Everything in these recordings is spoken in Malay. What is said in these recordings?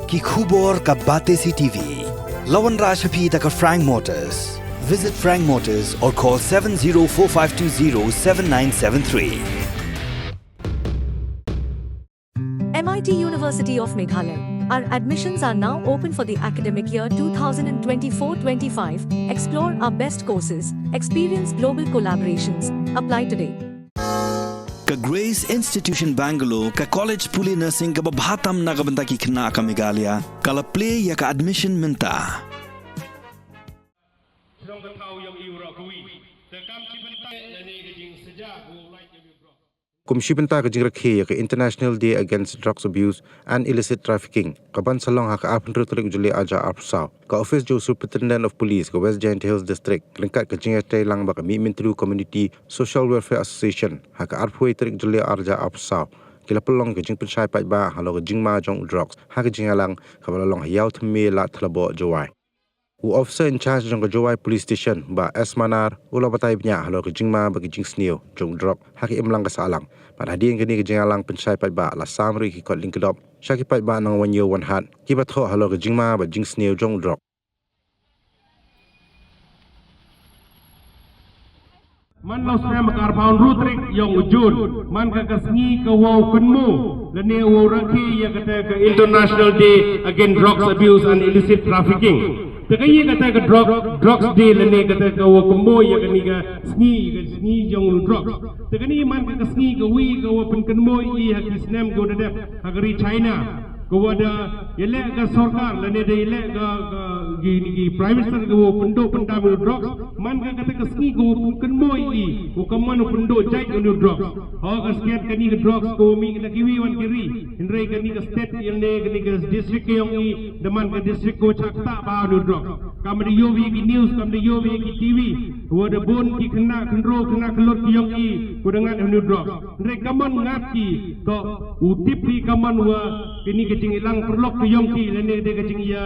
ki khubor ka Bate CTV. Lawan Rashapi taka Frank Motors. Visit Frank Motors or call 7045207973. MIT University of Meghalaya. Our admissions are now open for the academic year 2024-25. Explore our best courses, experience global collaborations. Apply today. Ka Grace Institution Bangalore ka College Puli Nursing ka babhatam na kabanta ki khna ka Meghalaya kala play ya ka admission minta. Kumshibenta ka jingrakhe ka International Day Against Drugs Abuse and Illicit Trafficking kaban salong ha ka apnru trik juli aja apsaw ka Office Jo Superintendent of Police ka West Giant Hills District lengkat ka jingate lang ba ka Mintru Community Social Welfare Association ha ka arphui trik juli arja apsaw kila pelong ka jing pensyai pai ba halo ka jingma jong drugs ha ka jingalang ka balong hayaw thme la thlabo jowai u officer in charge jong Jowai Police Station ba Esmanar ula batay bnya halo ka jingma ba ka jing sneo jong drug ha ka imlang ka salang pada hadian kini ka jingalang pensyai pai ba la samri ki kot lingkedop syaki pai ba nang wanyo wan hat ki ba tho halo ka jingma ba jing sneo jong drug man lo sem kar paun rutrik yang ujun man ka kasngi ka wow kunmu lene wo raki ya kata ka International Day Against Drugs Abuse and Illicit Trafficking Teganya kata ke drugs day lene kata ke wakumbo ya kani ka sngi jong drugs. Tegani man ka sngi ka wi ka wapen kenmo I haki snam go dadap hagari China. Ko wada yele ka sarkar lene de yele ka gi private sector ko pendo pendam drugs man ka kata ka sngi ko wapen kenmo I ko kaman pendo jai on drugs. Ha ka sket kani ka drugs ko mi ka kiwi wan kiri. Indrai kani ka state yele kani ka district yang I deman ka district ko chakta ba drugs. Kamari yobi ki news kamari yobi ki TV wada bon ki kena kendro kena kelot ki yang I ko dengan anu drop ndre kaman ngati to utip ki kaman wa kini kecing ilang perlok ki yang ki lene de kecing ya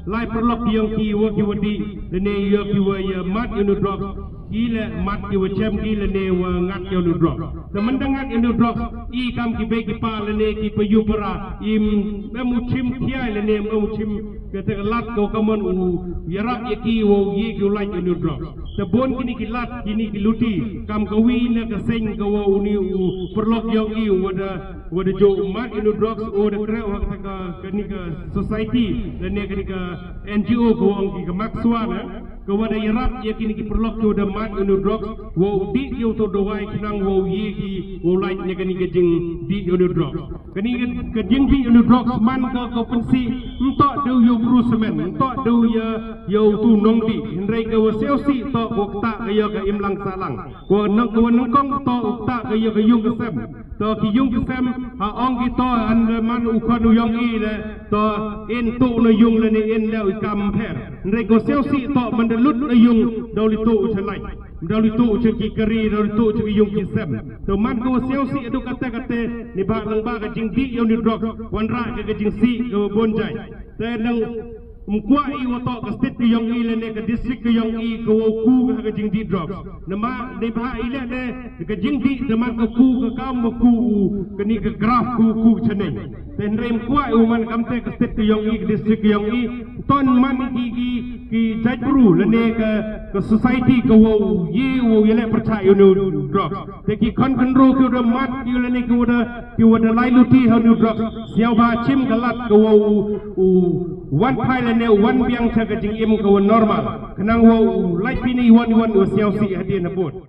lai perlok ki yang ki wa ki wadi lene ya ki wa ya mat anu drop ila mat ki wa chem ki lene wa ngat anu drop temendangat anu drop I kam ki be ki pa lene ki payu para im memu chim kiai lene memu chim kata lat kau kaman yarak yaki wo ye ki like anu drop tebon kini ki lat kini ki luti kam kawi na ka seng ka wo uni perlok yang I wada jo mat anu drugs o da kra wa ka kini ka society dan ne kini ka NGO ko ang ki ka makswana ka wada yarak ye kini ki perlok jo da mat anu drugs wo di yo to do wai kinang wo ye ki wo like ne kini ka jing di anu drugs kini ka jing di anu drugs man ka ko pensi entok do yo Brusemen, tok do ya tu nong di, hindai ke wasiosi tok wakta ke ya ke imlang salang, ko nengkong tok wakta ke ya ke yung kesem, tok ki yung kesem, ha ong ki tok anda man ukon uyong I le, tok in tu na yung le ni in le ikam per, hindai ke wasiosi tok mendelut na yung dau li tu ucelai. Dau li tu ucel ki keri, dau li tu ucel ki yung kisem. To man ke wasiosi adu kata ni bak lang bak jing di yung ni drog, wan ra ke jing si ke bonjai. Tenang mkuai wato ka state yang I le ka district yang I ko ku ka jing di drops nama de ba ile ne ka jing di teman ka ku ka kam ku ka ni ka graph ku chane ten rem kuai man kam te ka state yang I ka district yang I ton man ki jajbru le ne ka society ka wo ye percaya no drops te ki kon control ku de mat ki le ne ku da lai luti ha no drops siau ba chim galat ka wo one pilot ne one biang cha ka jing im ka normal kenang wo life ini one siau si hadian abot